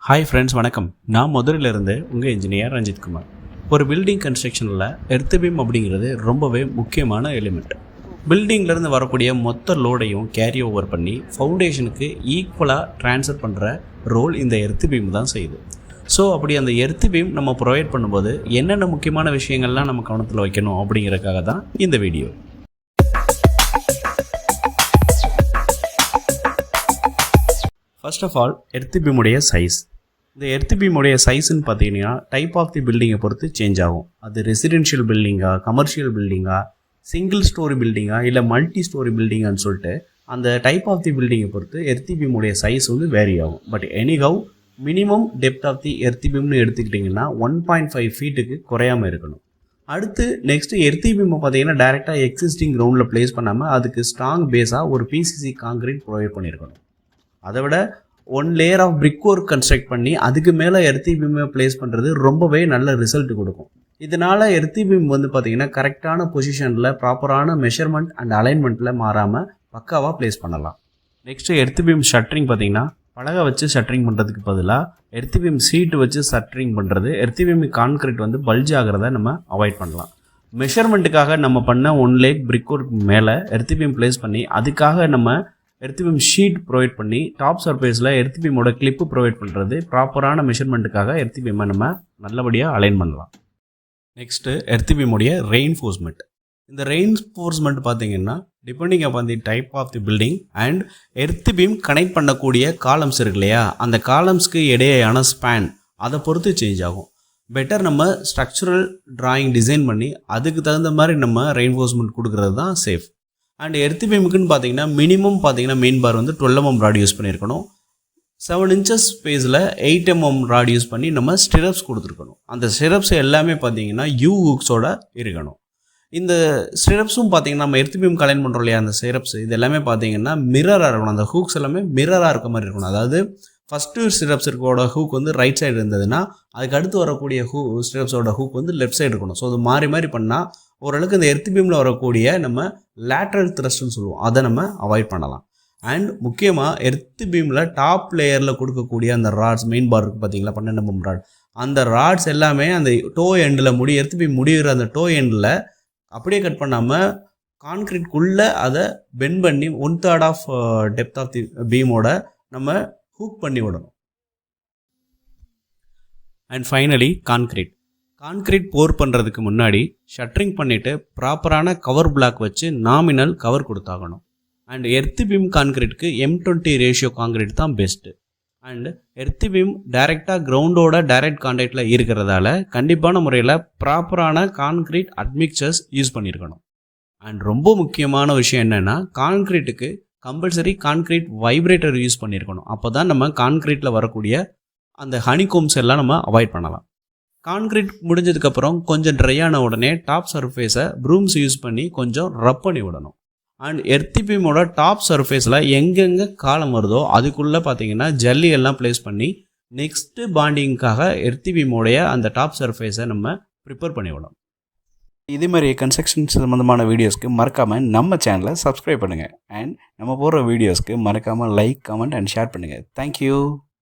Hi friends, வணக்கம். நான் மதுரையிலிருந்து உங்கள் இன்ஜினியர் ரஞ்சித் குமார். ஒரு பில்டிங் கன்ஸ்ட்ரக்ஷனில் எர்த் பீம் அப்படிங்கிறது ரொம்பவே முக்கியமான எலிமெண்ட். பில்டிங்லேருந்து வரக்கூடிய மொத்த லோடையும் கேரி ஓவர் பண்ணி ஃபவுண்டேஷனுக்கு ஈக்குவலாக ட்ரான்ஸ்ஃபர் பண்ணுற ரோல் இந்த எர்த் பீம் தான் செய்யுது. ஸோ அப்படி அந்த எர்த் பீம் நம்ம ப்ரொவைட் பண்ணும்போது என்னென்ன முக்கியமான விஷயங்கள்லாம் நம்ம கவனத்தில் வைக்கணும் அப்படிங்கிறதுக்காக தான் இந்த video. First of all, earth பீமுடைய சைஸ். இந்த எர்த் பீமுடைய சைஸ்ன்னு பார்த்தீங்கன்னா டைப் ஆஃப் தி பில்டிங்கை பொறுத்து சேஞ்ச் ஆகும். அது ரெசிடென்ஷியல் பில்டிங்கா, கமர்ஷியல் பில்டிங்கா, சிங்கிள் ஸ்டோரி பில்டிங்கா, இல்லை மல்டி ஸ்டோரி பில்டிங்கான்னு சொல்லிட்டு அந்த டைப் ஆஃப் தி பில்டிங்கை பொறுத்து எர்த் பீமுடைய சைஸ் வந்து வேரி ஆகும். But anyhow minimum depth of the earth பீம்னு எடுத்துக்கிட்டிங்கன்னா 1.5 ஃபீட்டுக்கு குறையாமல் இருக்கணும். அடுத்து நெக்ஸ்ட்டு எர்த் பீமை பார்த்தீங்கன்னா டேரெக்டாக எக்ஸிஸ்டிங் கிரவுண்டில் ப்ளேஸ் பண்ணாமல் அதுக்கு ஸ்ட்ராங் பேஸாக ஒரு பிசிசி காங்கிரீட் ப்ரொவைட் பண்ணியிருக்கணும். அதை விட 1 layer of brick work construct பண்ணி அதுக்கு மேலே எர்த் பீமை ப்ளேஸ் பண்ணுறது ரொம்பவே நல்ல ரிசல்ட் கொடுக்கும். இதனால் எர்த் பீம் வந்து பார்த்திங்கன்னா கரெக்டான பொசிஷனில் ப்ராப்பரான மெஷர்மெண்ட் அண்ட் அலைன்மெண்ட்டில் மாறாமல் பக்காவாக ப்ளேஸ் பண்ணலாம். நெக்ஸ்ட்டு எர்த் பீம் ஷட்டரிங் பார்த்திங்கன்னா பலகை வச்சு ஷட்டரிங் பண்ணுறதுக்கு பதிலாக எர்த் பீம் சீட்டு வச்சு ஷட்டரிங் பண்ணுறது எர்த் பீம் கான்கிரீட் வந்து பல்ஜ் ஆகிறத நம்ம அவாய்ட் பண்ணலாம். மெஷர்மெண்ட்டுக்காக நம்ம பண்ண 1 லேக் பிரிக் ஒர்க் மேலே எர்த் பீம் ப்ளேஸ் பண்ணி அதுக்காக நம்ம எர்த் பீம் ஷீட் ப்ரொவைட் பண்ணி டாப் சர்ஃபேஸில் எர்த் பீமோட கிளிப்பு ப்ரொவைட் பண்ணுறது ப்ராப்பரான மெஷர்மெண்ட்டுக்காக எர்த் பீமை நம்ம நல்லபடியாக அலைன் பண்ணலாம். நெக்ஸ்ட்டு எர்த் பீமுடைய ரெயின்ஃபோர்ஸ்மெண்ட். இந்த ரெயின்ஃபோர்ஸ்மெண்ட் பார்த்தீங்கன்னா depending upon the type of the building and earth beam connect பண்ணக்கூடிய காலம்ஸ் இருக்கு இல்லையா, அந்த காலம்ஸ்க்கு இடையேயான ஸ்பேன் அதை பொறுத்து சேஞ்ச் ஆகும். பெட்டர் நம்ம ஸ்ட்ரக்சரல் டிராயிங் டிசைன் பண்ணி அதுக்கு தகுந்த மாதிரி நம்ம ரெயின்ஃபோர்ஸ்மெண்ட் கொடுக்குறது தான் சேஃப். அண்ட் எர்த் பீமுக்குன்னு பார்த்தீங்கன்னா மினிமம் பார்த்தீங்கன்னா மெயின் பார் வந்து 12 mm ராட் யூஸ் பண்ணியிருக்கணும். 7 inches ஸ்பேஸில் 8 mm ராட் யூஸ் பண்ணி நம்ம ஸ்டிரப்ஸ் கொடுத்துருக்கணும். அந்த ஸ்டிரப்ஸ் எல்லாமே பார்த்தீங்கன்னா யூ ஹூக்ஸோட இருக்கணும். இந்த ஸ்டிரப்ஸும் பார்த்தீங்கன்னா நம்ம எர்த் பீம் கலைன் பண்ணுறோம் இல்லையா, அந்த ஸ்டிரப்ஸ் இது எல்லாமே பார்த்தீங்கன்னா மிரராக இருக்கணும். அந்த ஹூக்ஸ் எல்லாமே மிரராக இருக்க மாதிரி இருக்கணும். அதாவது ஃபஸ்ட்டு ஸ்டிரப்ஸ் இருக்கோட ஹூக் வந்து ரைட் சைடு இருந்ததுன்னா அதுக்கு அடுத்து வரக்கூடிய ஸ்டிரப்ஸோட ஹூக் வந்து லெஃப்ட் சைடு இருக்கணும். ஸோ அது மாறி மாறி பண்ணால் ஓரளவுக்கு இந்த எர்த் பீமில் வரக்கூடிய நம்ம லேட்ரல் த்ரஸ்ட்னு சொல்லுவோம், அதை நம்ம அவாய்ட் பண்ணலாம். அண்ட் முக்கியமாக எர்த் பீமில் டாப் லேயரில் கொடுக்கக்கூடிய அந்த ராட்ஸ் மெயின் பார் இருக்குது பார்த்தீங்களா, 12 mm ராட், அந்த ராட்ஸ் எல்லாமே அந்த டோ எண்டில் எர்த் பீம் முடிகிற அந்த டோ எண்டில் அப்படியே கட் பண்ணாமல் கான்கிரீட்குள்ளே அதை பெண்ட் பண்ணி 1/3 ஆஃப் டெப்த் ஆஃப் தி பீமோட நம்ம ஹூக் பண்ணி விடணும். அண்ட் ஃபைனலி கான்கிரீட் போர் பண்ணுறதுக்கு முன்னாடி ஷட்டரிங் பண்ணிவிட்டு ப்ராப்பரான கவர் பிளாக் வச்சு நாமினல் கவர் கொடுத்தாகணும். அண்ட் எர்த் பீம் கான்கிரீட்க்கு M20 ரேஷியோ கான்கிரீட் தான் பெஸ்ட்டு. அண்ட் எர்த் பீம் டைரெக்டாக கிரவுண்டோட டைரக்ட் கான்டாக்டில் இருக்கிறதால கண்டிப்பான முறையில் ப்ராப்பரான கான்கிரீட் அட்மிக்சர்ஸ் யூஸ் பண்ணியிருக்கணும். அண்ட் ரொம்ப முக்கியமான விஷயம் என்னென்னா கான்கிரீட்டுக்கு கம்பல்சரி கான்கிரீட் வைப்ரேட்டர் யூஸ் பண்ணியிருக்கணும். அப்போ தான் நம்ம கான்கிரீட்டில் வரக்கூடிய அந்த ஹனிகோம்ஸ் எல்லாம் நம்ம அவாய்ட் பண்ணலாம். கான்கிரீட் முடிஞ்சதுக்கப்புறம் கொஞ்சம் ட்ரை ஆன உடனே டாப் சர்ஃபேஸை ப்ரூம்ஸ் யூஸ் பண்ணி கொஞ்சம் ரப் பண்ணி விடணும். அண்ட் எர்த் பீமோட டாப் சர்ஃபேஸில் எங்கெங்கே காலம் வருதோ அதுக்குள்ளே பார்த்தீங்கன்னா ஜல்லி எல்லாம் ப்ளேஸ் பண்ணி நெக்ஸ்ட்டு பாண்டிங்காக எர்த் பீமோடைய அந்த டாப் சர்ஃபேஸை நம்ம ப்ரிப்பேர் பண்ணி விடணும். இதே மாதிரி கன்ஸ்ட்ரக்ஷன் சம்மந்தமான வீடியோஸ்க்கு மறக்காமல் நம்ம சேனலை சப்ஸ்கிரைப் பண்ணுங்கள். அண்ட் நம்ம போடுற வீடியோஸ்க்கு மறக்காமல் லைக், கமெண்ட் அண்ட் ஷேர் பண்ணுங்கள். தேங்க்யூ.